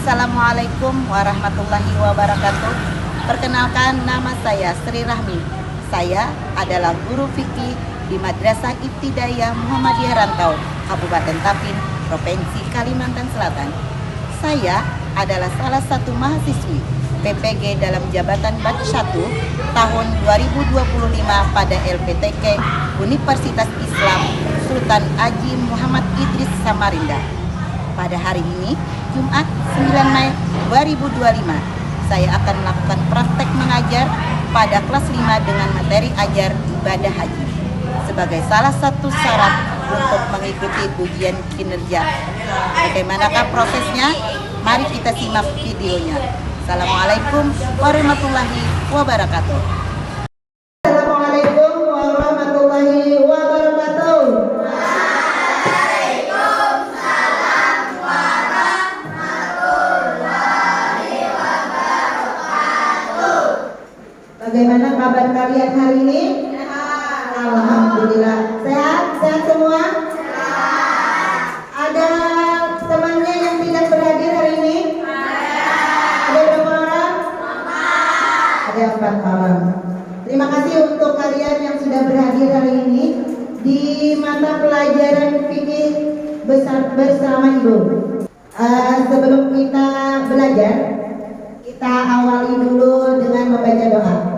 Assalamualaikum warahmatullahi wabarakatuh. Perkenalkan, nama saya Sri Rahmi. Saya adalah guru fikih di Madrasah Ibtidaiyah Muhammadiyah Rantau, Kabupaten Tapin, Provinsi Kalimantan Selatan. Saya adalah salah satu mahasiswi PPG dalam jabatan Batch 1 tahun 2025 pada LPTK Universitas Islam Sultan Haji Muhammad Idris Samarinda. Pada hari ini, Jumat 9 Mei 2025, saya akan melakukan praktek mengajar pada kelas 5 dengan materi ajar ibadah haji sebagai salah satu syarat untuk mengikuti ujian kinerja. Bagaimanakah prosesnya? Mari kita simak videonya. Assalamualaikum warahmatullahi wabarakatuh. Assalamualaikum warahmatullahi wabarakatuh. Bagaimana kabar kalian hari ini? Alhamdulillah. Sehat? Sehat semua? Ada temannya yang tidak berhadir hari ini? Ada berapa orang? Ada 4 orang. Terima kasih untuk kalian yang sudah berhadir hari ini di mata pelajaran fikih bersama Ibu. Sebelum kita belajar, kita awali dulu dengan membaca doa.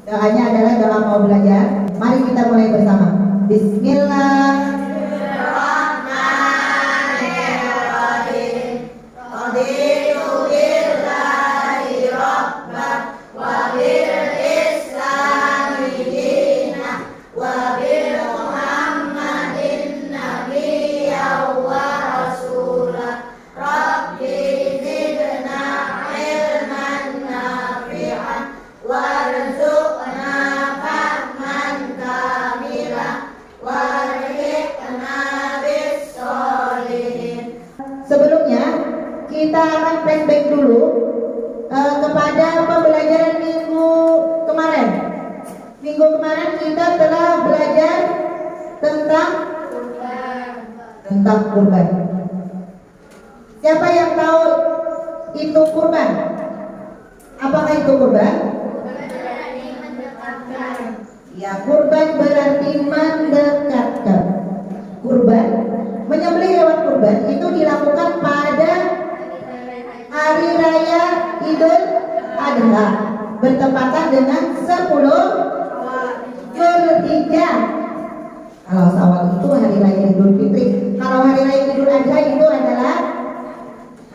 Doanya adalah doa mau belajar. Mari kita mulai bersama. Bismillahirrahmanirrahim. Raditu billahi rabban wa bil islami dinah wa bil muhammadin nabiyyan wa rasulah. Rabbi zidna ilman nafi'an warzuqna fahman kamila warhiqna bis-sholihin. Sebelumnya kita akan flashback dulu kepada pembelajaran minggu kemarin. Minggu kemarin kita telah belajar tentang kurban. Siapa yang tahu itu kurban? Apakah itu kurban? Ya, kurban berarti mendekatkan. Kurban, menyembelih hewan kurban itu dilakukan pada hari raya Idul Adha, bertepatan dengan 10 Zulhijjah. Kalau Syawal itu hari raya Idul Fitri. Kalau hari raya Idul Adha itu adalah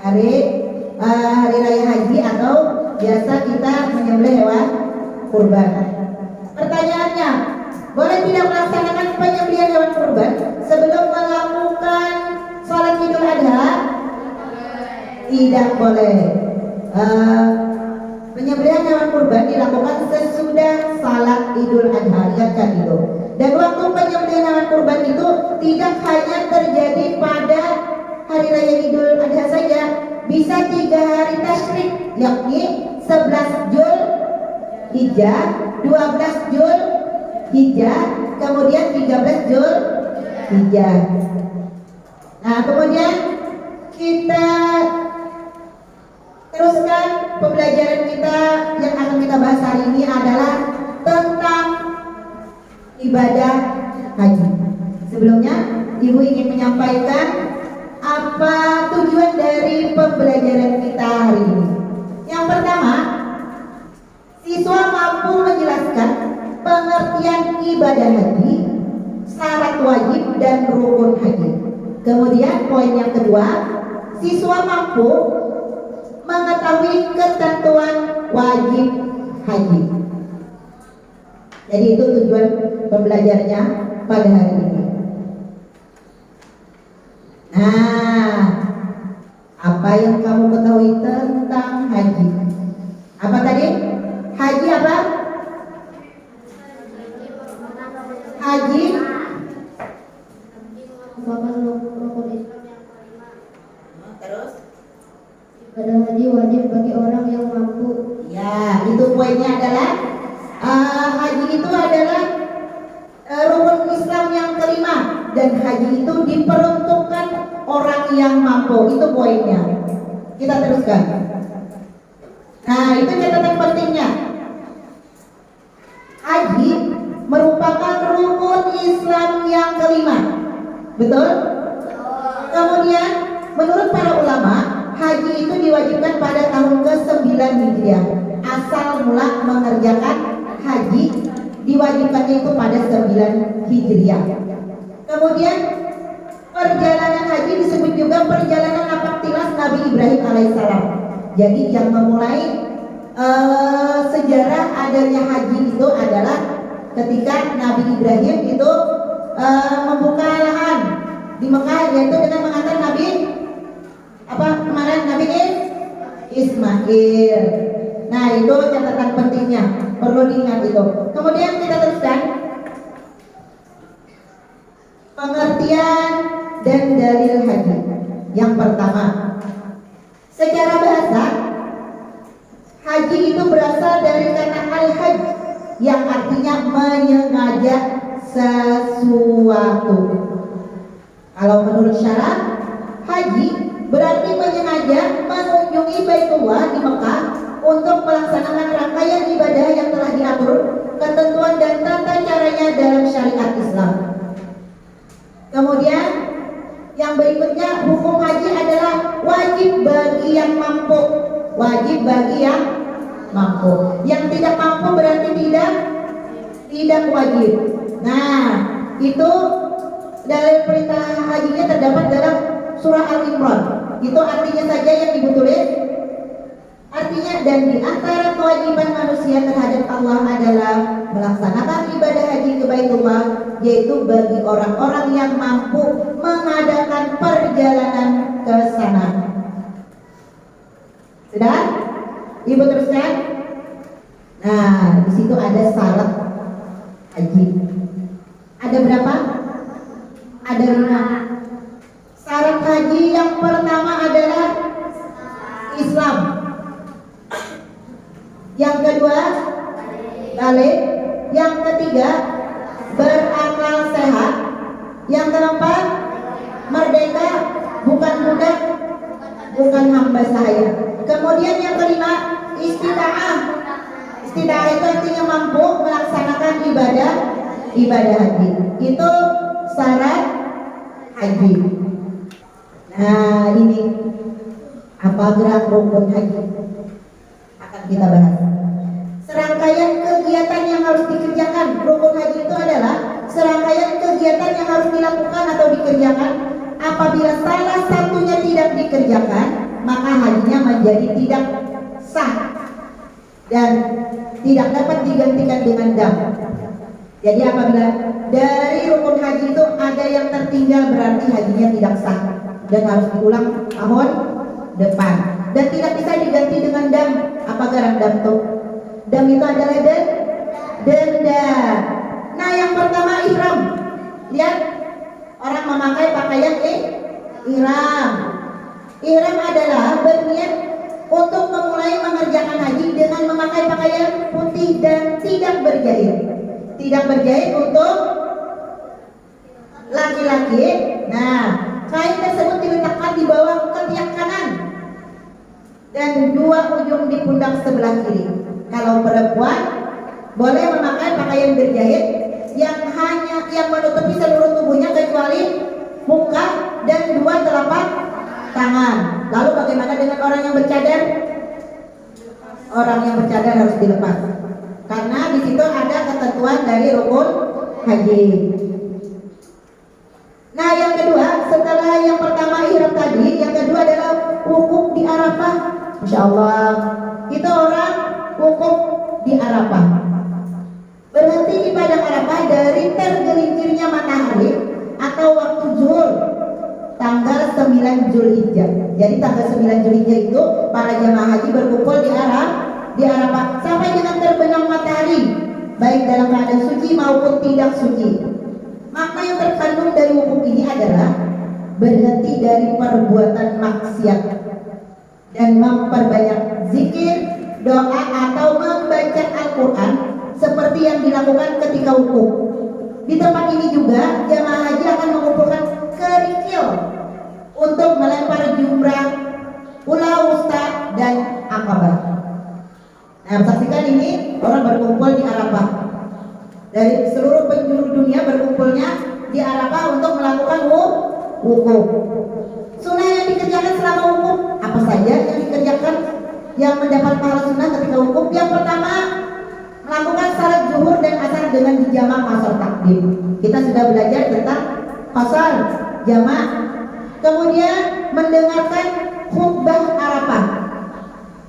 hari raya haji atau biasa kita menyembelih hewan kurban. Pertanyaannya, boleh tidak melaksanakan penyembelihan hewan kurban sebelum melakukan sholat Idul Adha? Tidak boleh. Penyembelihan hewan kurban dilakukan sesudah salat Idul Adha. Ingatkan itu. Dan waktu penyembelihan hewan kurban itu tidak hanya terjadi pada hari raya Idul Adha saja, bisa 3 hari tasyrik, yakni 11 Zulhijjah, 12 Zulhijjah, kemudian 13 Zulhijjah. Nah, kemudian kita teruskan pembelajaran kita. Yang akan kita bahas hari ini adalah tentang ibadah haji. Sebelumnya, Ibu ingin menyampaikan apa tujuan dari pembelajaran kita hari ini. Yang pertama, siswa mampu menjelaskan pengertian ibadah haji, syarat wajib dan rukun haji. Kemudian poin yang kedua, siswa mampu mengetahui ketentuan wajib haji. Jadi itu tujuan pembelajarannya pada hari ini. Nah, apa yang kamu ketahui tentang haji? Apa tadi? Haji apa? Haji terus ibadah haji wajib bagi orang yang mampu. Ya, itu poinnya adalah haji itu adalah rukun Islam yang kelima, dan haji itu diperuntukkan orang yang mampu. Itu poinnya. Kita teruskan. Nah, itu catatan pentingnya. Haji merupakan rukun Islam yang kelima. Betul? Kemudian, menurut para ulama, haji itu diwajibkan pada tahun ke-9 Hijriah. Asal mula mengerjakan haji diwajibkannya itu pada 9 Hijriah. Kemudian perjalanan haji disebut juga perjalanan napaktilas Nabi Ibrahim alaihissalam. Jadi yang memulai sejarah adanya haji itu adalah ketika Nabi Ibrahim itu membuka lahan di Mekah, yaitu dengan mengantar Nabi Nabi Ismail. Nah, itu catatan pentingnya, perlu diingat itu. Kemudian kita teruskan pengertian dan dalil haji. Yang pertama, secara bahasa haji itu berasal dari kata al-hajj yang artinya menyengaja sesuatu. Kalau menurut syarat, haji berarti menyengaja mengunjungi Baitullah di Mekah untuk melaksanakan rangkaian ibadah yang telah diatur, ketentuan dan tata caranya dalam syariat Islam. Kemudian yang berikutnya, hukum haji adalah wajib bagi yang mampu. Wajib bagi yang mampu. Yang tidak mampu berarti tidak wajib. Nah, itu dalil perintah hajinya terdapat dalam surah Al-Imran. Itu artinya saja yang ibu tulis. Artinya, dan di antara kewajiban manusia terhadap Allah adalah melaksanakan ibadah haji ke Baitullah, yaitu bagi orang-orang yang mampu mengadakan perjalanan ke sana. Sudah? Ibu teruskan. Nah, di situ ada syarat haji. Ada berapa? Ada 5. Syarat haji yang pertama adalah Islam. Yang kedua, balik. Yang ketiga, berakal sehat. Yang keempat, merdeka, bukan budak, bukan hamba sahaya. Kemudian yang kelima, istita'ah. Istita'ah itu artinya mampu melaksanakan ibadah haji. Itu syarat haji. Nah, ini apa gerak rukun haji akan kita bahas. Serangkaian kegiatan yang harus dikerjakan. Rukun haji itu adalah serangkaian kegiatan yang harus dilakukan atau dikerjakan. Apabila salah satunya tidak dikerjakan, maka hajinya menjadi tidak sah dan tidak dapat digantikan dengan dam. Jadi apabila dari rukun haji itu ada yang tertinggal, berarti hajinya tidak sah dan harus diulang tahun depan. Dan tidak bisa diganti dengan dam. Apa garam dam itu? Dam itu adalah denda. Nah, yang pertama ihram. Lihat, orang memakai pakaian ihram. Ihram adalah berniat untuk memulai mengerjakan haji dengan memakai pakaian putih dan tidak berjahit. Tidak berjahit untuk laki-laki. Nah, kain tersebut diletakkan di bawah ketiak kanan dan dua ujung di pundak sebelah kiri. Kalau perempuan boleh memakai pakaian berjahit yang menutupi seluruh tubuhnya kecuali muka dan dua telapak tangan. Lalu bagaimana dengan orang yang bercadar? Orang yang bercadar harus dilepas karena di situ ada ketentuan dari rukun haji. Nah, yang kedua, setelah yang pertama ihram tadi, yang kedua adalah wukuf di Arafah. Masya Allah, itu orang wukuf di Arafah, berhenti di padang Arafah dari tergelincirnya matahari atau waktu zuhur tanggal 9 Zulhijjah. Jadi tanggal 9 Zulhijjah itu para jemaah haji berkumpul di Arafah sampai dengan terbenam matahari, baik dalam keadaan suci maupun tidak suci. Makna yang terkandung dari wukuf ini adalah berhenti dari perbuatan maksiat dan memperbanyak zikir, doa atau membaca Al-Quran seperti yang dilakukan ketika wukuf. Di tempat ini juga jemaah haji akan mengumpulkan kerikil untuk melempar jumrah, pulau orang berkumpul di Arafah. Dari seluruh penjuru dunia berkumpulnya di Arafah untuk melakukan wukuf. Sunnah yang dikerjakan selama wukuf apa saja yang dikerjakan yang mendapat pahala sunnah ketika wukuf? Yang pertama, melakukan salat zuhur dan asar dengan dijamak qasar takdim. Kita sudah belajar tentang qasar jamak. Kemudian mendengarkan khutbah Arafah.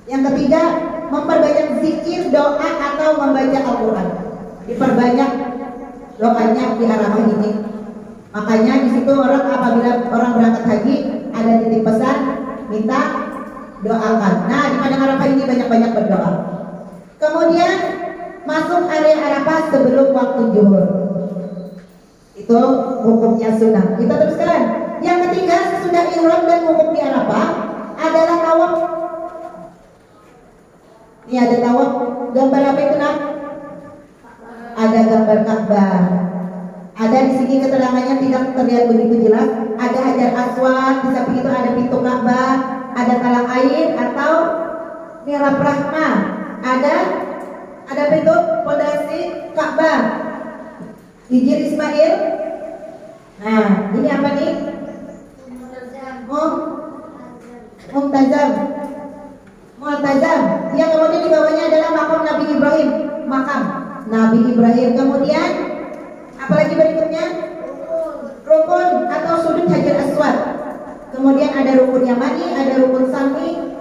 Yang ketiga, memperbanyak zikir, doa atau membaca Al-Quran. Diperbanyak doanya di Arafah ini. Makanya di situ orang apabila orang berangkat haji ada titip pesan, minta doakan. Nah, di padang Arafah ini banyak-banyak berdoa. Kemudian masuk area Arafah sebelum waktu zuhur. Itu hukumnya sunnah. Kita teruskan. Yang ketiga, sesudah ihram dan wukuf di Arafah adalah tawaf. Ini ada tawaf. Gambar apa itu, Nak? Ada gambar Ka'bah. Ada di sini keterangannya tidak terlihat begitu jelas. Ada Hajar Aswad, di samping itu ada pintu Ka'bah, ada talang air atau mihrab rahmah. Ada pintu pondasi Ka'bah. Hijir Ismail. Nah, ini apa nih? Mu'tazam. Yang kemudian di bawahnya adalah makam Nabi Ibrahim. Makam Nabi Ibrahim. Kemudian apalagi berikutnya? Rukun atau sudut Hajar Aswad. Kemudian ada rukun Yamani, ada rukun Sami,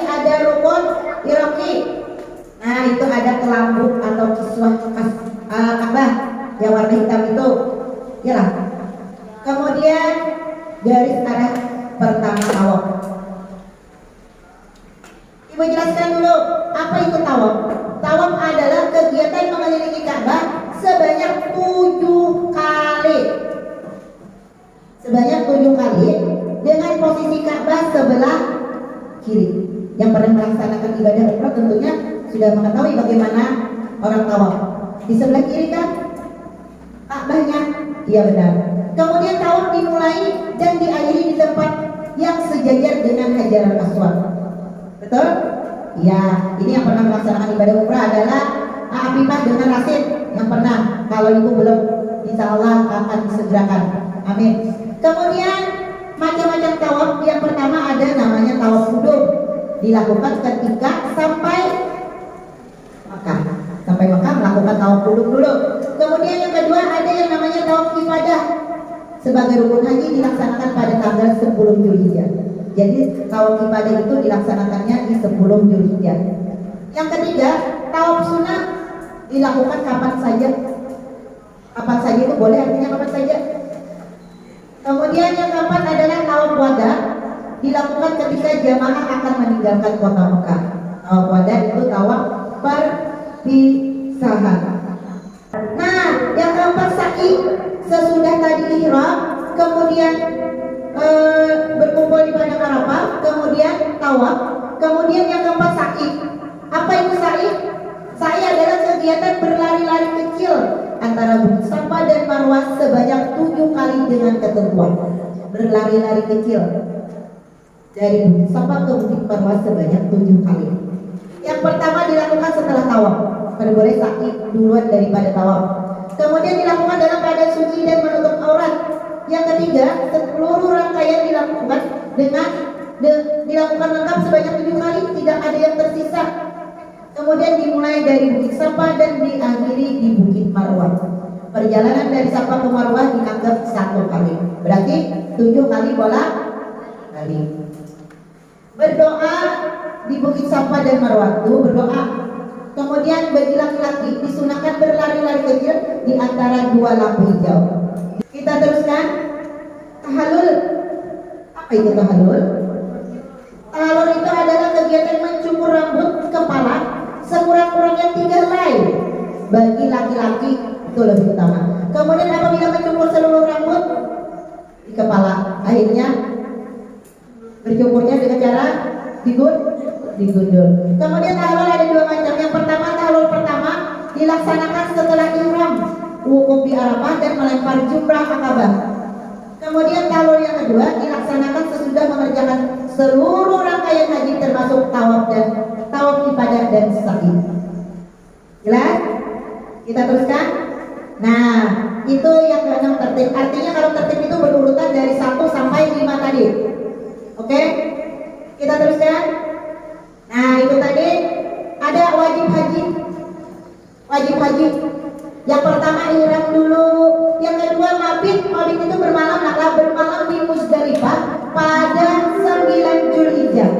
ada rukun Iraqi. Nah, itu ada kelambu atau kiswah Ka'bah yang warna hitam itu. Ya lah. Kemudian garis arah pertama tawaf. Ibu jelaskan dulu apa itu tawaf. Tawaf adalah kegiatan mengelilingi Ka'bah sebanyak 7 kali. Sebanyak 7 kali dengan posisi Ka'bah sebelah kiri. Yang pernah melaksanakan ibadah umrah tentunya sudah mengetahui bagaimana orang tawaf. Di sebelah kiri kan Ka'bahnya? Iya benar. Kemudian tawaf dimulai dan diakhiri di tempat yang sejajar dengan Hajar Aswad. Betul? Ya, ini yang pernah melaksanakan ibadah umrah adalah Afifah dengan Rasid yang pernah. Kalau itu belum, insya Allah akan disegerakan. Amin. Kemudian macam-macam tawaf. Yang pertama ada namanya tawaf qudum, dilakukan ketika sampai Makkah. Sampai Makkah melakukan tawaf qudum dulu. Kemudian yang kedua ada yang namanya tawaf ifadah. Sebagai rukun haji dilaksanakan pada tanggal 10 Zulhijjah. Jadi tawaf ibadah itu dilaksanakannya di 10 Zulhijjah. Yang ketiga, tawaf sunnah dilakukan kapan saja. Kapan saja itu boleh, artinya kapan saja. Kemudian yang keempat adalah tawaf wada, dilakukan ketika jamaah akan meninggalkan kota Mekah. Tawaf wada itu tawaf perpisahan. Nah, yang keempat sa'i, sesudah tadi ihram, kemudian berkumpul di padang Arafah, kemudian tawaf, kemudian yang keempat sa'i. Apa itu sa'i? Sa'i adalah kegiatan berlari-lari kecil antara Bukit Safa dan Marwah sebanyak 7 kali dengan ketentuan. Berlari-lari kecil dari Bukit Safa ke Bukit Marwah sebanyak 7 kali. Yang pertama dilakukan setelah tawaf. Pada boleh sa'i duluan daripada tawaf. Kemudian dilakukan dalam keadaan suci dan menutup aurat. Yang ketiga, seluruh rangkaian dilakukan dilakukan lengkap sebanyak 7 kali, tidak ada yang tersisa. Kemudian dimulai dari Bukit Safa dan diakhiri di Bukit Marwah. Perjalanan dari Safa ke Marwah dianggap 1 kali. Berarti 7 kali bolak-balik. Berdoa di Bukit Safa dan Marwah itu berdoa. Kemudian bagi laki-laki disunahkan berlari-lari kecil di antara 2 lampu hijau. Kita teruskan. Tahallul. Apa itu tahallul? Tahallul itu adalah kegiatan mencukur rambut kepala sekurang-kurangnya 3 helai. Bagi laki-laki itu lebih utama. Kemudian apabila mencukur seluruh rambut di kepala, akhirnya bercukurnya dengan cara digundul. Kemudian tahallul ada 2 macam. Yang pertama, tahallul pertama dilaksanakan setelah ihram, wukuf di Arafah dan melempar jumrah Akabah. Kemudian tahallul yang kedua dilaksanakan sesudah mengerjakan seluruh rangkaian haji termasuk tawaf ibadah dan sa'i. Jelas? Kita teruskan. Nah, itu yang keenam tertib. Artinya kalau tertib itu berurutan dari 1 sampai 5 tadi. Oke? Kita teruskan. Nah, itu tadi ada wajib haji. Wajib haji. Yang pertama ihram dulu. Yang kedua mabit. Mabit itu bermalam, maka bermalam di Muzdalifah pada 9 Zulhijjah.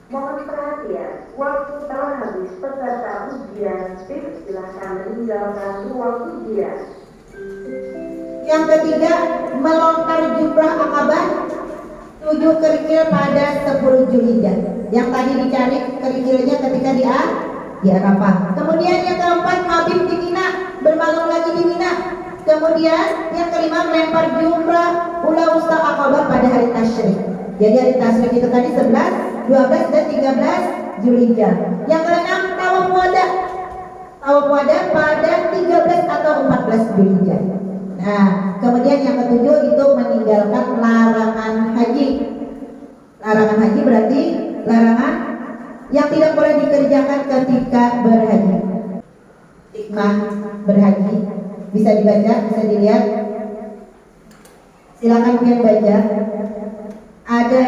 Mohon perhatian, waktu telah habis. Peserta ujian silahkan meninggalkan ruang ujian. Yang ketiga melontar jumrah Akabah 7 kerikil pada 10 Zulhijjah. Yang tadi dicari kerikilnya ketika di Arafah. Kemudian yang keempat mabit di Mina, bermalam lagi di Mina. Kemudian yang kelima melempar jumrah ula wusta Akabah pada hari tasyrik. Jadi hari tasyrik itu tadi 11, 12 dan 13 Zulhijjah. Yang keenam tawaf wada. Tawaf wada pada 13 atau 14 Zulhijjah. Nah, kemudian yang ketujuh itu meninggalkan larangan haji. Larangan haji berarti larangan yang tidak boleh dikerjakan ketika berhaji. Hikmah berhaji bisa dibaca, bisa dilihat. Silakan kalian baca. Ada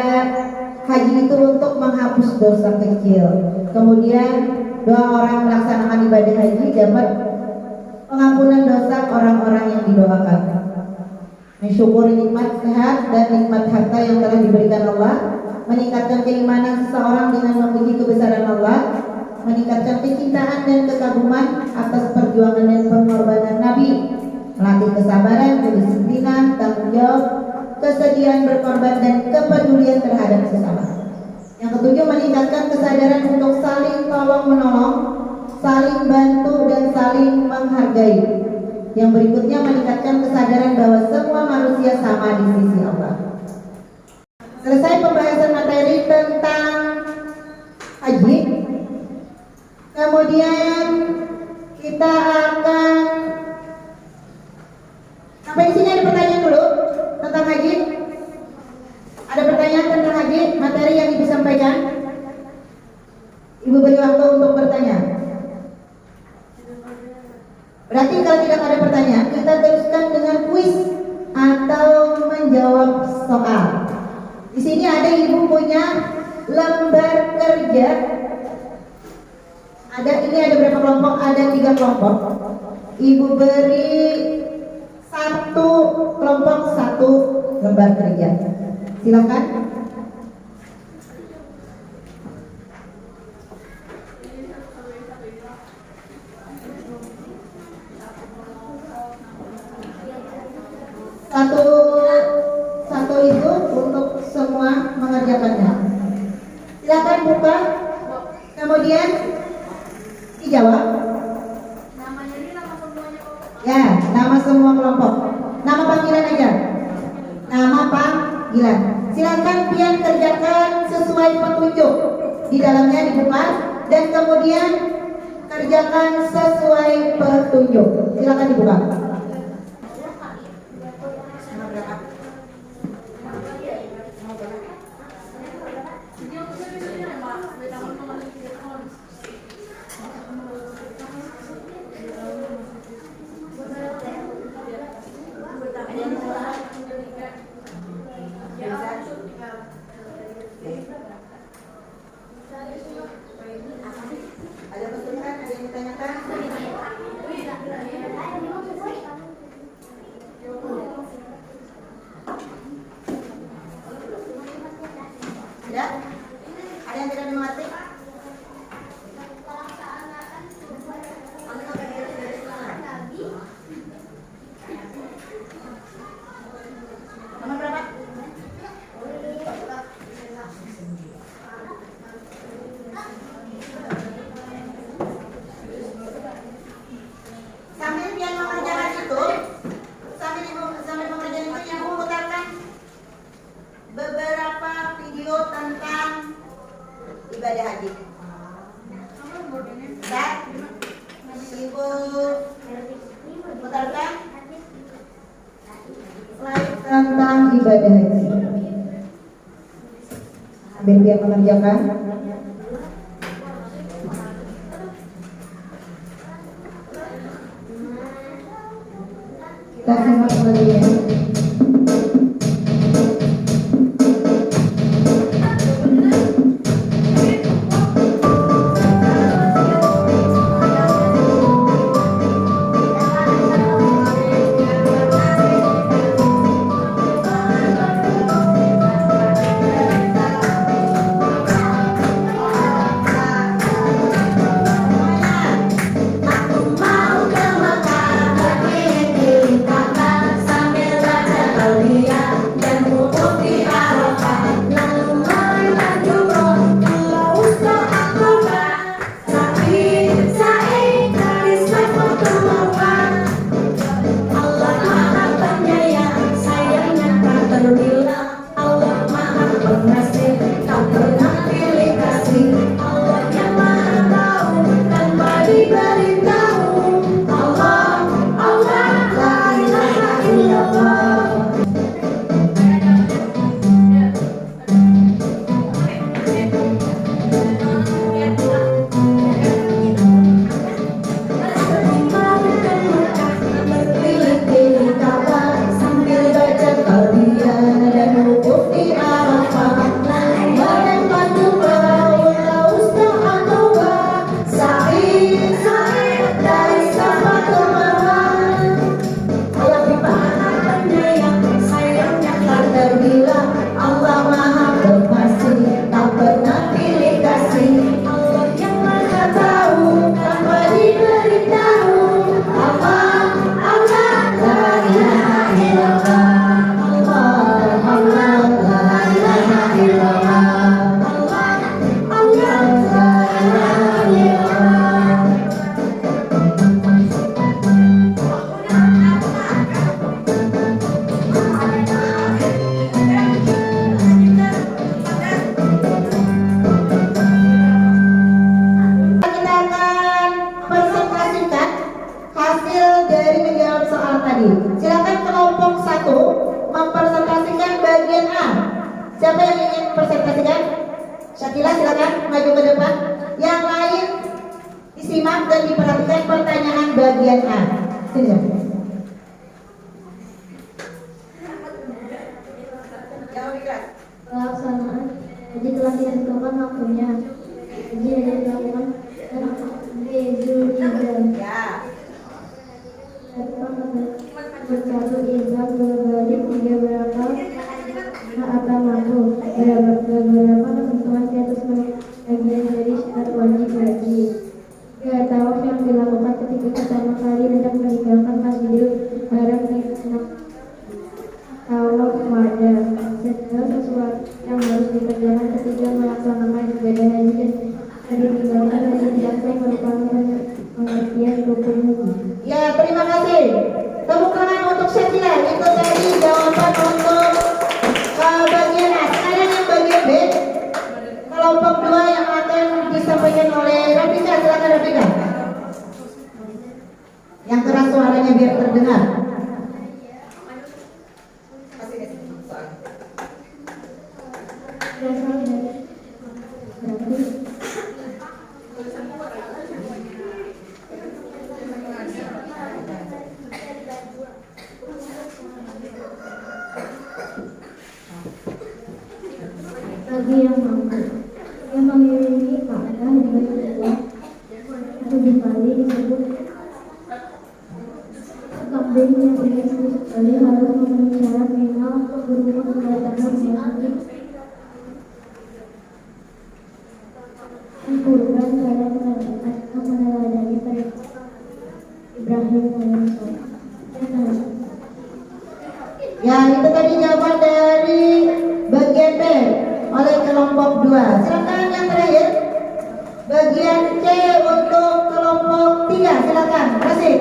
haji itu untuk menghapus dosa kecil. Kemudian doa orang melaksanakan ibadah haji dapat pengampunan dosa orang-orang yang didoakan. Mensyukuri nikmat sehat dan nikmat harta yang telah diberikan Allah, meningkatkan keimanan seseorang dengan memuji kebesaran Allah, meningkatkan kecintaan dan kekaguman atas perjuangan dan pengorbanan Nabi, melatih kesabaran, kedisiplinan, tanggung jawab, kesediaan berkorban dan kepedulian terhadap sesama. Yang ketujuh meningkatkan kesadaran untuk saling tolong menolong, saling bantu dan saling menghargai. Yang berikutnya meningkatkan kesadaran bahwa semua manusia sama di sisi Allah. Selesai pembahasan materi tentang haji. Kemudian kita akan sampai di sini. Ada pertanyaan dulu tentang haji? Ada pertanyaan tentang haji? Materi yang Ibu sampaikan? Ibu beri waktu untuk bertanya. Berarti kalau tidak ada pertanyaan, kita teruskan dengan kuis atau menjawab soal. Di sini ada Ibu punya lembar kerja. Ini ada berapa kelompok? Ada 3 kelompok. Ibu beri 1 kelompok 1 lembar kerja. Silakan. Satu itu untuk semua mengerjakannya. Silakan buka, kemudian dijawab. Namanya ini nama semuanya. Ya, nama semua kelompok. Nama panggilan aja. Nama panggilan. Silakan pian kerjakan sesuai petunjuk. Di dalamnya dibuka dan kemudian kerjakan sesuai petunjuk. Silakan dibuka. Ada pertanyaan? Ada yang ditanyakan? Ada? Ada yang tidak dimengerti? Nomor berapa? Sambil pian mengerjakan itu, sambil mengerjakan itu, Ibu putarkan beberapa video tentang ibadah haji. Dan Ibu putarkan slide tentang ibadah haji. Sambil dia mengerjakan. sebagian. Silakan kelompok 1 mempresentasikan bagian A. Siapa yang ingin presentasikan? Syakila, silakan maju ke depan. Yang lain disimak dan diperhatikan pertanyaan bagian A. Silakan. Pelaksanaan haji telah ditentukan waktunya. Haji hanya dilakukan di Zulhijjah. Bersatu izah berbalik hingga berapa atau mampu beberapa ketentuan di atas bagian dari syarat wajib haji. Tawaf yang dilakukan ketika pertama kali hendak meninggalkan Masjidil Haram di tawaf wada. Segala sesuatu yang harus dikerjakan ketika melaksanakan ibadah haji dan ditinggalkan haji sampai merupakan pengertian rukun haji. Ya, terima kasih. Tepuk tangan untuk Syakila. Itu tadi jawaban untuk bagian A. Sekarang yang bagian B, kelompok 2 yang akan disampaikan oleh Rafika. Silakan Rafika. Yang keras suaranya biar terdengar. Bagi yang mampu, yang mengiringi Ka'bah dengan uang atau di Bali disebut kambing yang berisi sekali harus memenuhi syarat minimal berupa kedatangan masjid dan kurban pada meneladani pada Ibrahim alaihissalam. Ya, itu tadi jawaban dari bagian B oleh kelompok 2. Silakan yang terakhir, bagian C untuk kelompok 3. Silakan, Rasid.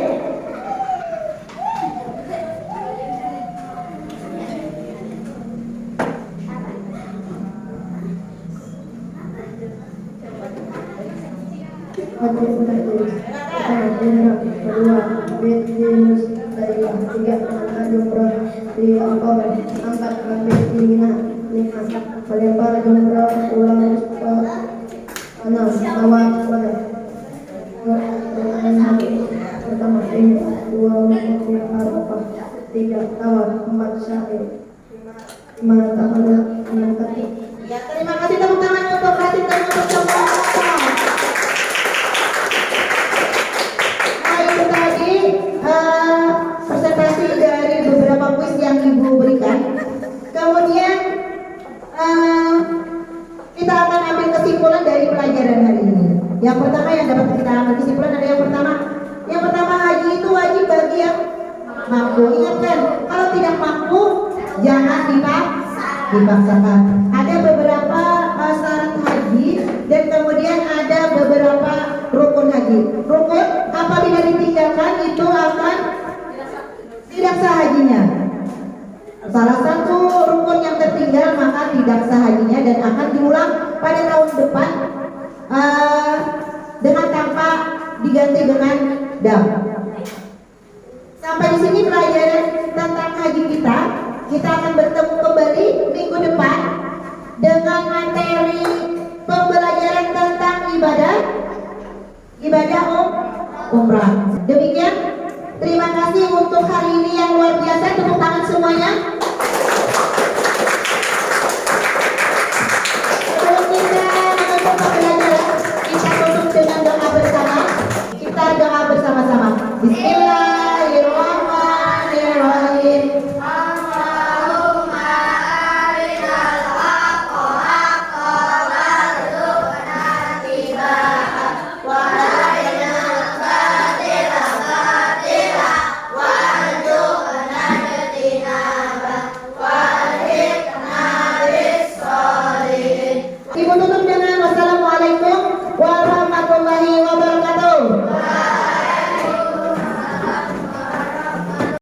Melempar jumrah ulang enam awal pertama dua Arafah, 3 Muhammad Syahid. Terima kasih. Ya, terima kasih, tepuk tangan untuk Rasid dan untuk semua. Nah, itu tadi presentasi dari beberapa kuis yang Ibu berikan. Kemudian kita akan ambil kesimpulan dari pelajaran hari ini. Yang pertama yang dapat kita ambil kesimpulan ada yang pertama. Yang pertama, haji itu wajib bagi yang mampu. Ingatkan, kalau tidak mampu jangan dipaksakan. Ada beberapa syarat haji dan kemudian ada beberapa rukun haji. Rukun apabila ditinggalkan itu akan tidak sah hajinya. Salah satu rukun yang tertinggal maka tidak sah hajinya dan akan diulang pada tahun depan dengan tanpa diganti dengan dam. Sampai di sini pelajaran tentang haji kita. Kita akan bertemu kembali minggu depan dengan materi pembelajaran tentang ibadah umrah. Demikian, terima kasih untuk hari ini yang luar biasa. Tepuk tangan semuanya.